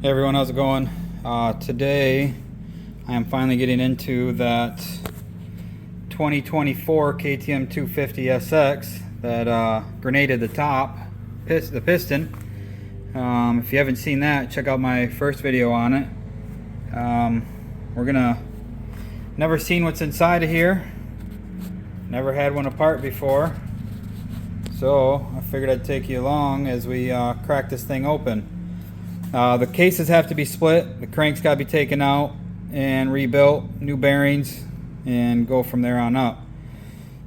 Hey everyone, how's it going? Today I am finally getting into that 2024 KTM 250SX that grenaded the top, the piston. If you haven't seen that, check out my first video on it. We're gonna, never seen what's inside of here, never had one apart before, so I figured I'd take you along as we crack this thing open. The cases have to be split, the crank's got to be taken out and rebuilt, new bearings, and go from there on up.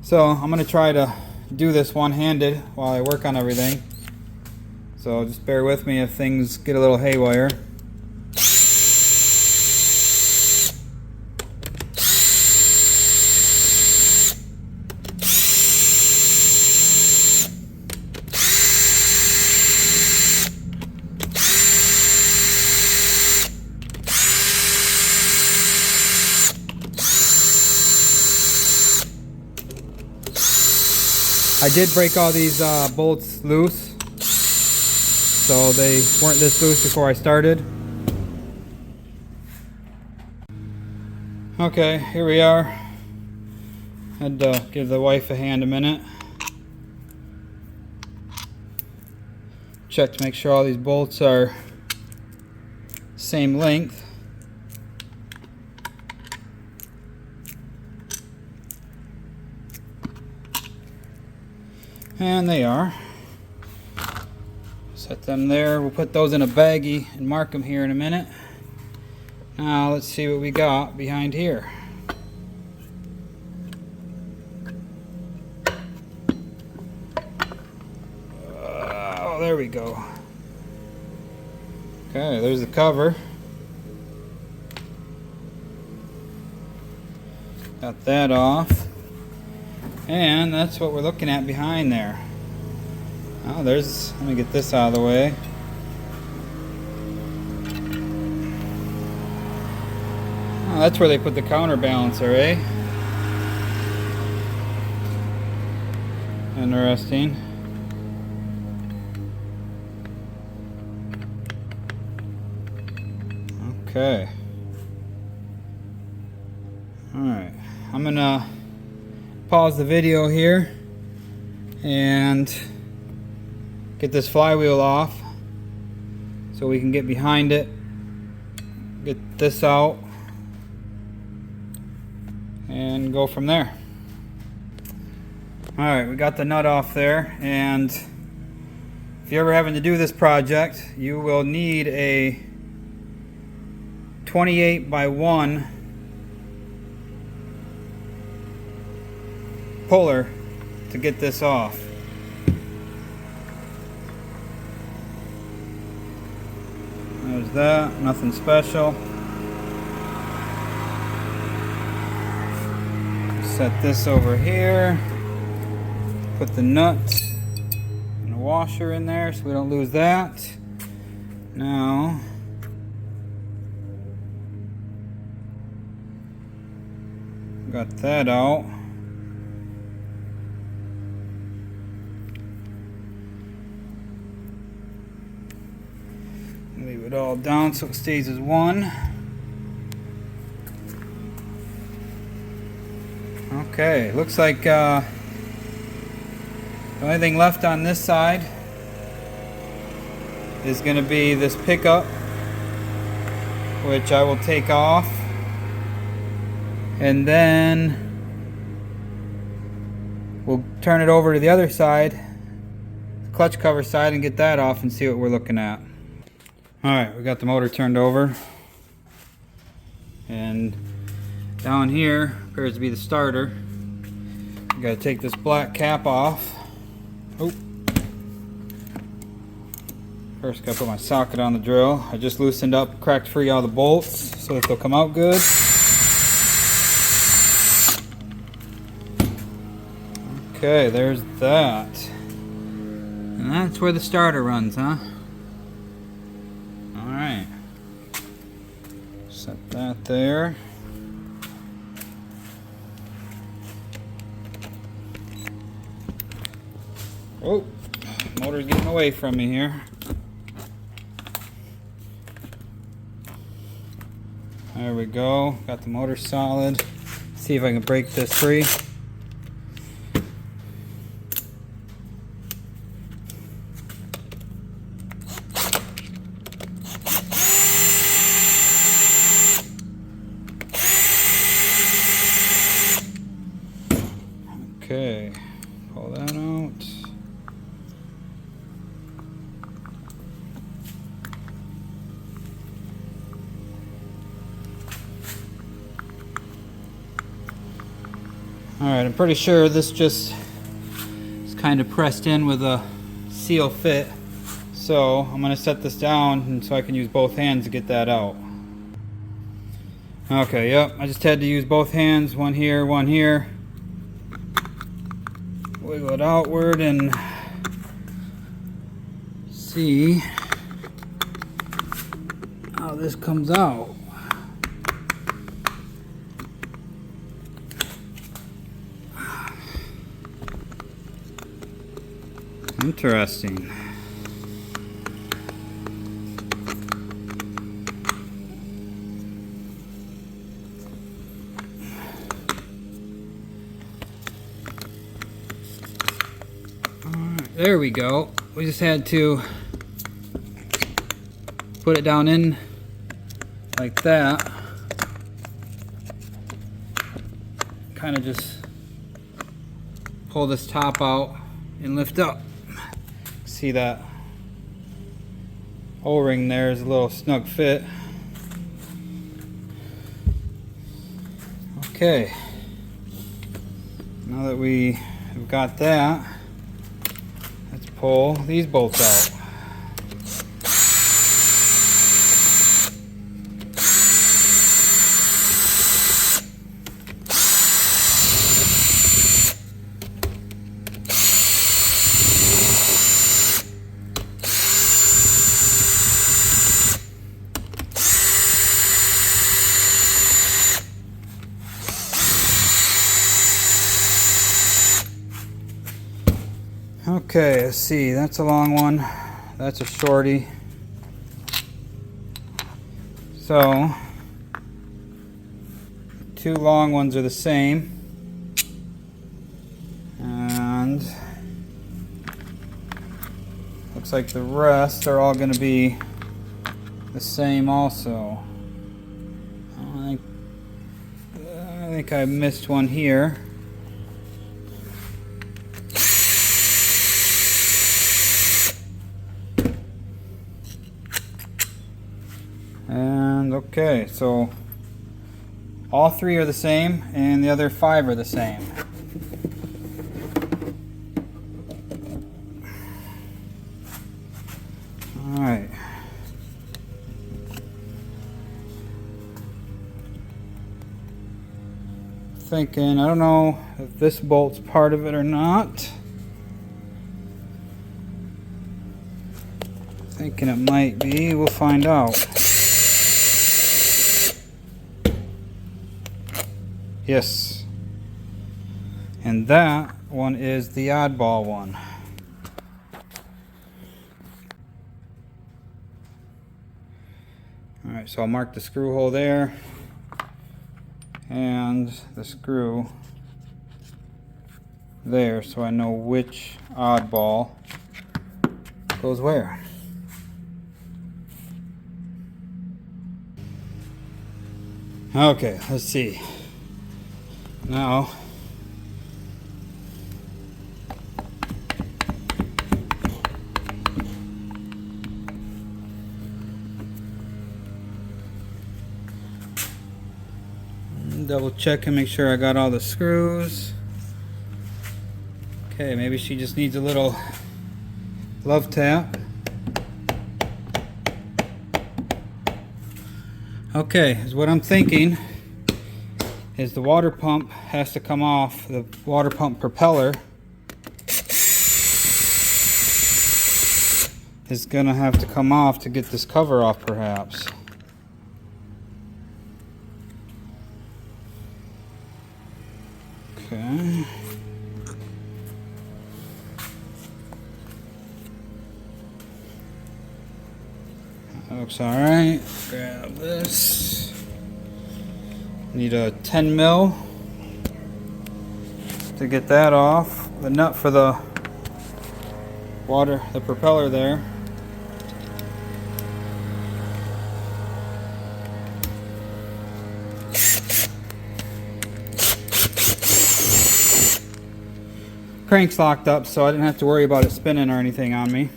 So I'm going to try to do this one-handed while I work on everything. So just bear with me if things get a little haywire. I did break all these bolts loose, so they weren't this loose before I started. Okay, here we are. Had to give the wife a hand a minute. Check to make sure all these bolts are same length. And they are. Set them there. We'll put those in a baggie and mark them here in a minute. Now let's see what we got behind here. Oh, there we go. Okay, there's the cover. Got that off. And that's what we're looking at behind there. Oh, let me get this out of the way. Oh, that's where they put the counterbalancer, eh? Interesting. Okay. Alright. I'm gonna pause the video here and get this flywheel off so we can get behind it, get this out, and go from there. Alright, we got the nut off there, and if you're ever having to do this project, you will need a 28 by 1 puller to get this off. There's that, nothing special. Set this over here. Put the nut and the washer in there so we don't lose that. Now, got that out. Leave it all down so it stays as one. Okay, looks like the only thing left on this side is going to be this pickup, which I will take off, and then we'll turn it over to the other side, the clutch cover side, and get that off and see what we're looking at. Alright, we got the motor turned over, and down here appears to be the starter. I gotta take this black cap off. Oh. First gotta put my socket on the drill. I just loosened up, cracked free all the bolts so that they'll come out good. Okay, there's that. And that's where the starter runs, huh? Alright. Set that there. Oh, motor's getting away from me here. There we go. Got the motor solid. See if I can break this free. Okay, pull that out. Alright, I'm pretty sure this just is kind of pressed in with a seal fit. So I'm going to set this down and so I can use both hands to get that out. Okay, yep, I just had to use both hands, one here, one here. Wiggle it outward and see how this comes out. Interesting. Alright, there we go. We just had to put it down in like that. Kind of just pull this top out and lift up. See that O-ring there is a little snug fit. Okay, now that we have got that, let's pull these bolts out. Okay, let's see, that's a long one, that's a shorty. So, two long ones are the same. And looks like the rest are all going to be the same also. I think I missed one here. And okay, so all three are the same and the other 5 are the same. Alright. Thinking, I don't know if this bolt's part of it or not. Thinking it might be, we'll find out. Yes, and that one is the oddball one. Alright, so I'll mark the screw hole there and the screw there so I know which oddball goes where. Okay, let's see. Now, double check and make sure I got all the screws. Okay, maybe she just needs a little love tap. Okay, is what I'm thinking is the water pump has to come off, the water pump propeller is gonna have to come off to get this cover off perhaps. Okay. That looks alright. Grab this. Need a 10 mil to get that off. The nut for the the propeller there. Crank's locked up, so I didn't have to worry about it spinning or anything on me.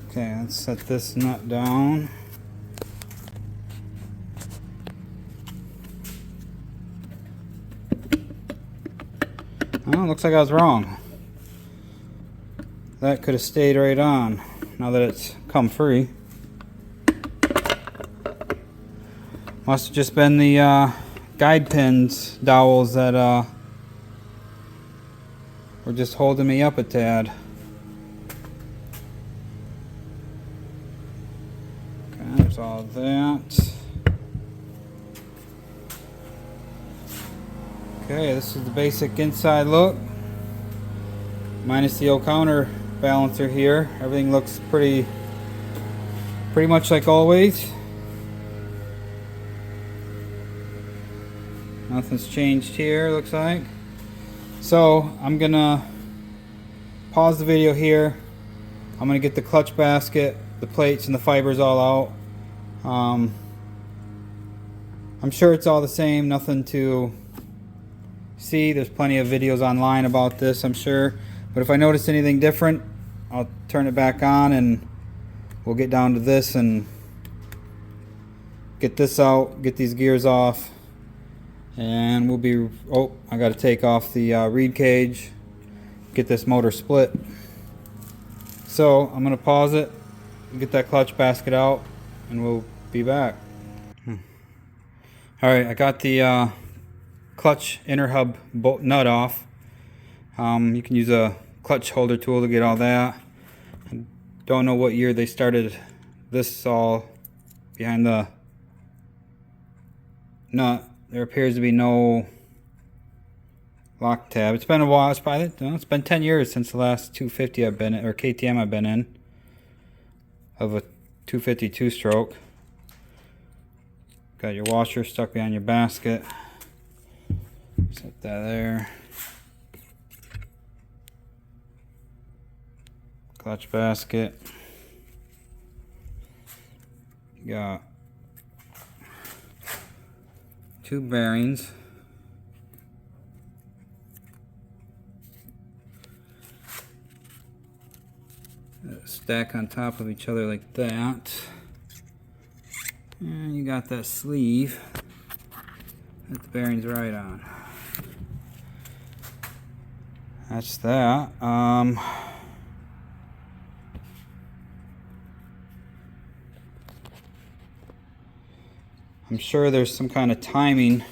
Okay, let's set this nut down. Oh, looks like I was wrong. That could have stayed right on now that it's come free. Must have just been the guide pins dowels that were just holding me up a tad. Okay, there's all that. Okay, this is the basic inside look. Minus the old counter balancer here. Everything looks pretty much like always. Nothing's changed here, looks like. So I'm gonna pause the video here. I'm gonna get the clutch basket, the plates, and the fibers all out. I'm sure it's all the same, nothing to see. There's plenty of videos online about this, I'm sure. But if I notice anything different, I'll turn it back on and we'll get down to this and get this out, get these gears off. And we'll be, oh, I got to take off the reed cage, get this motor split. So I'm going to pause it, get that clutch basket out, and we'll be back. Alright, I got the clutch inner hub bolt nut off. You can use a clutch holder tool to get all that. I don't know what year they started this all behind the nut. There appears to be no lock tab. It's been a while. It's been 10 years since the last 250 I've been in, or KTM I've been in, of a 250 two-stroke. Got your washer stuck behind your basket. Set that there. Clutch basket. You got 2 bearings. Stack on top of each other like that. And you got that sleeve that the bearing's right on. That's that. I'm sure there's some kind of timing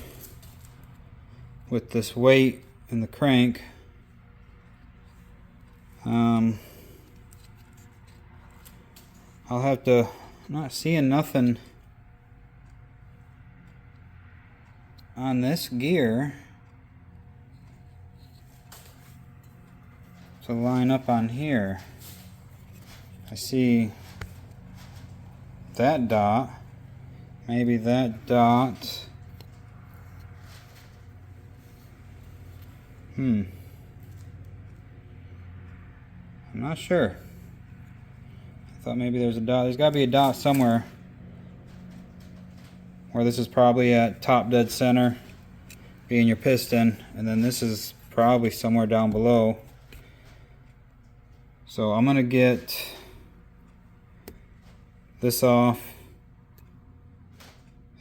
with this weight and the crank. I'll have to, I'm not seeing nothing on this gear to line up on here. I see that dot, maybe that dot. I'm not sure. I thought maybe there's a dot. There's got to be a dot somewhere where this is probably at top dead center, being your piston, and then this is probably somewhere down below. So I'm going to get this off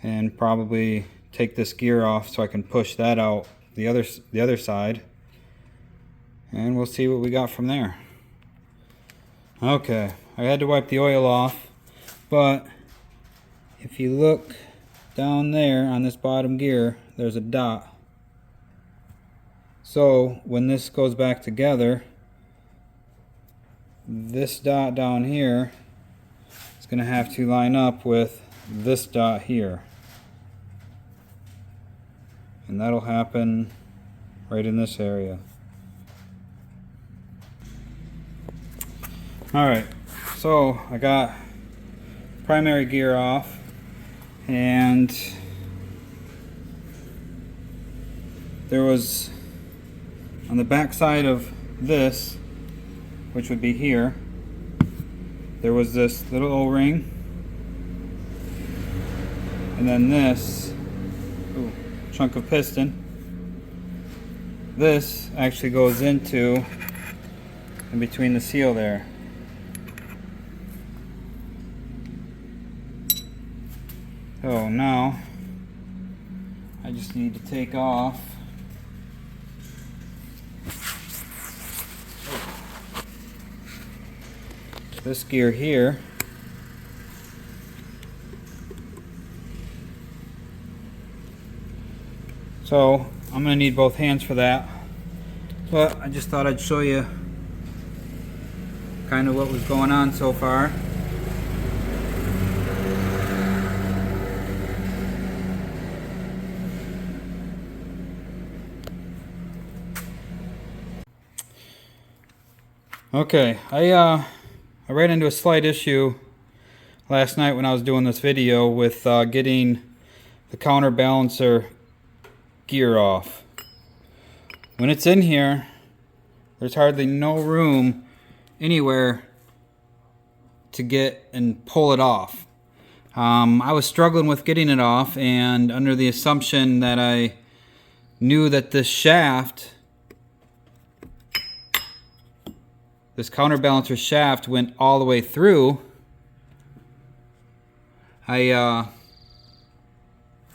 and probably take this gear off so I can push that out the other side, and we'll see what we got from there. Okay, I had to wipe the oil off, but if you look down there on this bottom gear, there's a dot. So when this goes back together, this dot down here is going to have to line up with this dot here, and that'll happen right in this area. Alright, So I got primary gear off, and there was on the back side of this, which would be here, there was this little O-ring, and then this chunk of piston. This actually goes into in between the seal there. So now I just need to take off this gear here. So I'm going to need both hands for that, but I just thought I'd show you kind of what was going on so far. Okay, I ran into a slight issue last night when I was doing this video with getting the counterbalancer gear off. When it's in here, there's hardly no room anywhere to get and pull it off. I was struggling with getting it off, and under the assumption that I knew that this shaft, this counterbalancer shaft, went all the way through, I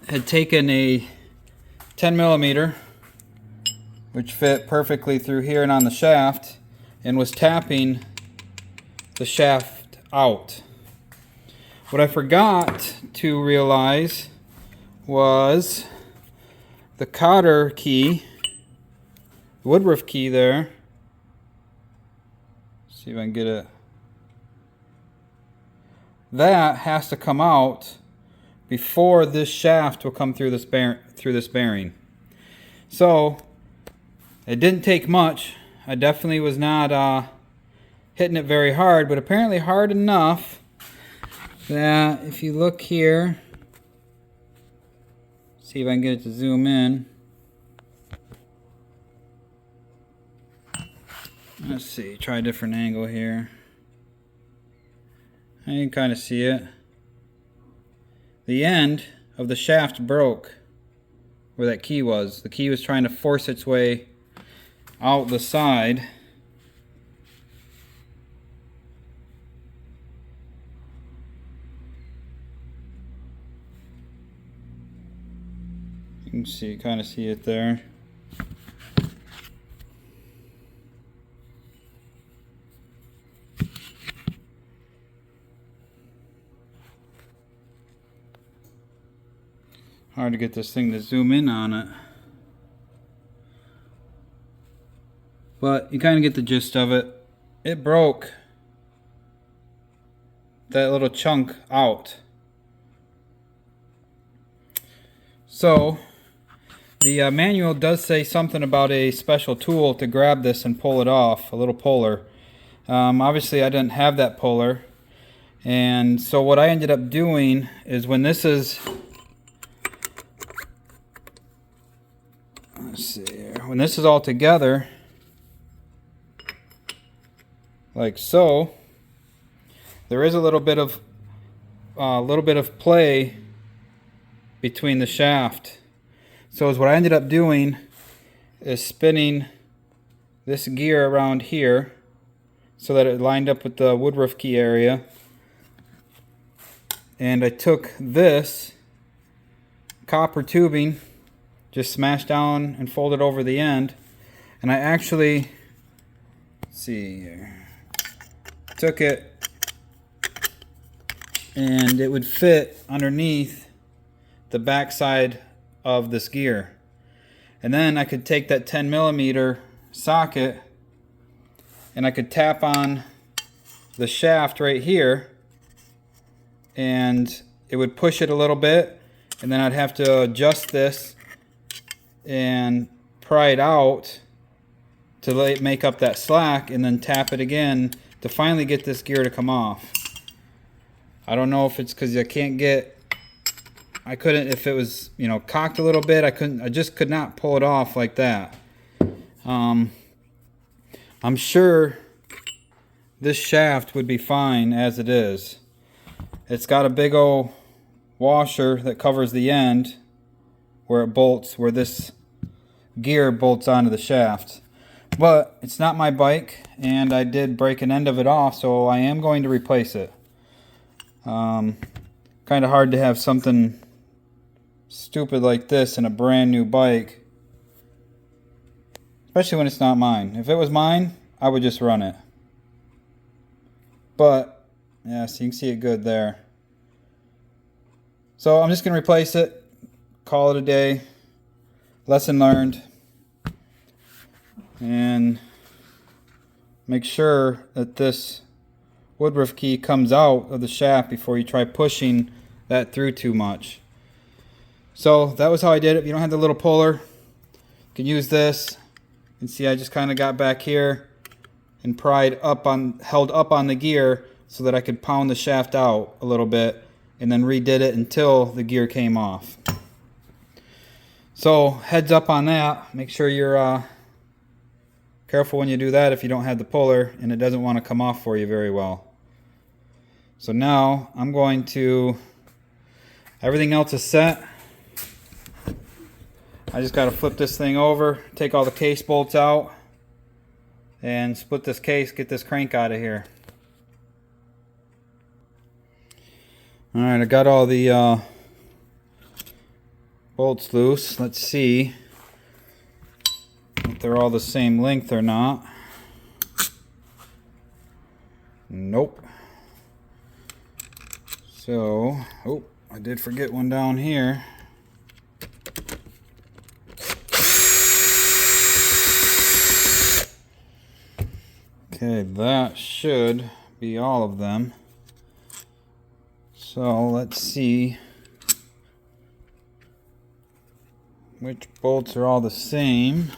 had taken a 10 millimeter, which fit perfectly through here and on the shaft, and was tapping the shaft out. What I forgot to realize was the cotter key, the woodruff key there. See if I can get it. That has to come out before this shaft will come through this bearing. So it didn't take much. I definitely was not hitting it very hard, but apparently hard enough that if you look here, see if I can get it to zoom in. Let's see, try a different angle here. I can kind of see it. The end of the shaft broke where that key was. The key was trying to force its way out the side. You can see, kind of see it there. Hard to get this thing to zoom in on it, but you kind of get the gist of it. It broke that little chunk out. So the manual does say something about a special tool to grab this and pull it off, a little puller. Obviously I didn't have that puller, and so what I ended up doing is when this is, let's see here, when this is all together like so, there is a little bit of play between the shaft. So what I ended up doing is spinning this gear around here so that it lined up with the woodruff key area, and I took this copper tubing, just smashed down and folded over the end, and I actually, let's see here, took it and it would fit underneath the back side of this gear. And then I could take that 10 millimeter socket and I could tap on the shaft right here, and it would push it a little bit, and then I'd have to adjust this and pry it out to make up that slack, and then tap it again to finally get this gear to come off. I don't know if it's because I couldn't, if it was, you know, cocked a little bit, I just could not pull it off like that. I'm sure this shaft would be fine as it is. It's got a big old washer that covers the end where it bolts, where this gear bolts onto the shaft. But it's not my bike, and I did break an end of it off, so I am going to replace it. Kind of hard to have something stupid like this in a brand new bike, especially when it's not mine. If it was mine, I would just run it. But yeah, so you can see it good there. So I'm just going to replace it, call it a day. Lesson learned. And make sure that this woodruff key comes out of the shaft before you try pushing that through too much. So that was how I did it. If you don't have the little puller, you can use this. You can see I just kind of got back here and held up on the gear so that I could pound the shaft out a little bit, and then redid it until the gear came off. So heads up on that. Make sure you're careful when you do that if you don't have the puller and it doesn't want to come off for you very well. So now I'm going to, everything else is set. I just got to flip this thing over, take all the case bolts out, and split this case, get this crank out of here. Alright, I got all the bolts loose. Let's see if they're all the same length or not. Nope. So, oh, I did forget one down here. Okay, that should be all of them. So let's see which bolts are all the same.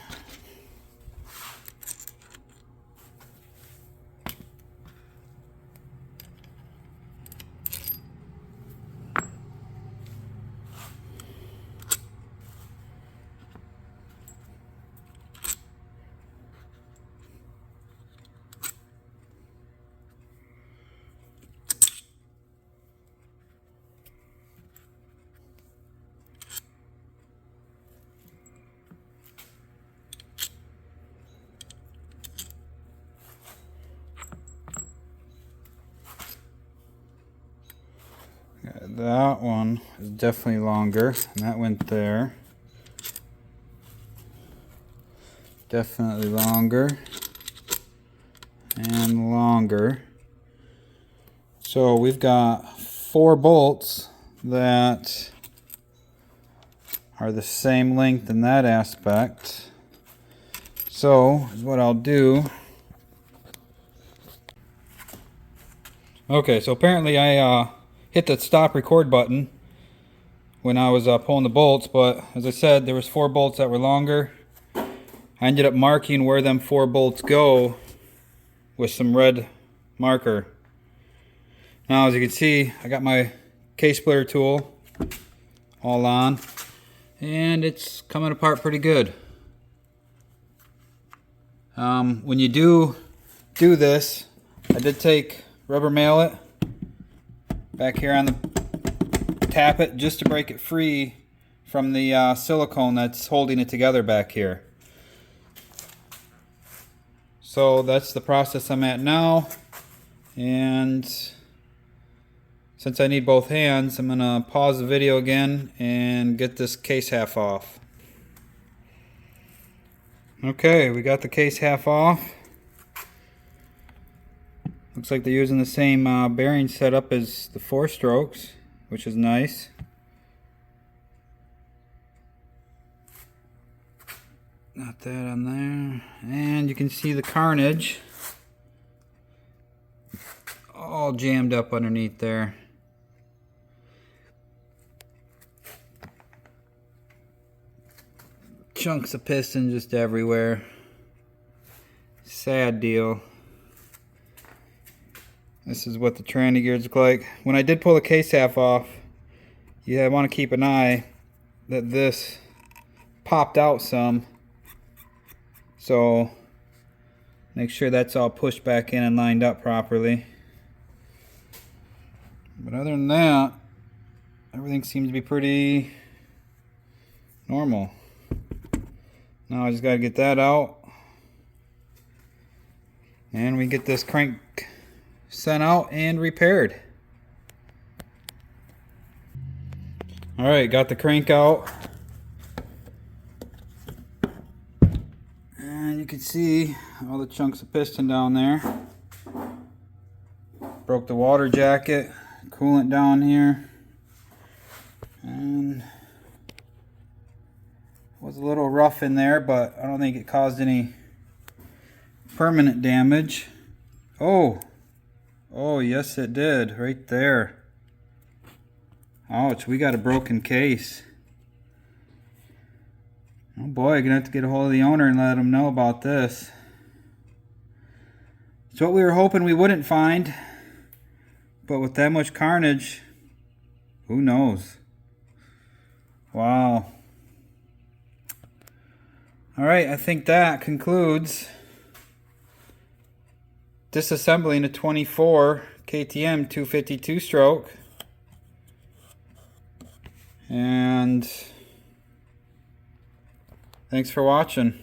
That one is definitely longer, and that went there. Definitely longer and longer. So we've got 4 bolts that are the same length in that aspect. So what I'll do. Okay, so apparently I hit the stop record button when I was pulling the bolts, but as I said, there was 4 bolts that were longer. I ended up marking where them 4 bolts go with some red marker. Now as you can see, I got my K-splitter tool all on, and it's coming apart pretty good. When you do this, I did take rubber mallet back here on the tap it just to break it free from the silicone that's holding it together back here. So that's the process I'm at now, and since I need both hands, I'm gonna pause the video again and get this case half off. Okay, we got the case half off. Looks like they're using the same bearing setup as the 4-strokes, which is nice. Got that on there. And you can see the carnage all jammed up underneath there. Chunks of piston just everywhere. Sad deal. This is what the tranny gears look like. When I did pull the case half off, I want to keep an eye that this popped out some. So make sure that's all pushed back in and lined up properly. But other than that, everything seems to be pretty normal. Now I just got to get that out. And we get this crank sent out and repaired. Alright, got the crank out. And you can see all the chunks of piston down there. Broke the water jacket, coolant down here. And was a little rough in there, but I don't think it caused any permanent damage. Oh, yes it did, right there. Ouch, we got a broken case. Oh boy, gonna have to get a hold of the owner and let him know about this. It's what we were hoping we wouldn't find, but with that much carnage, who knows? Wow. Alright, I think that concludes disassembling a 24 KTM 252 stroke. And thanks for watching.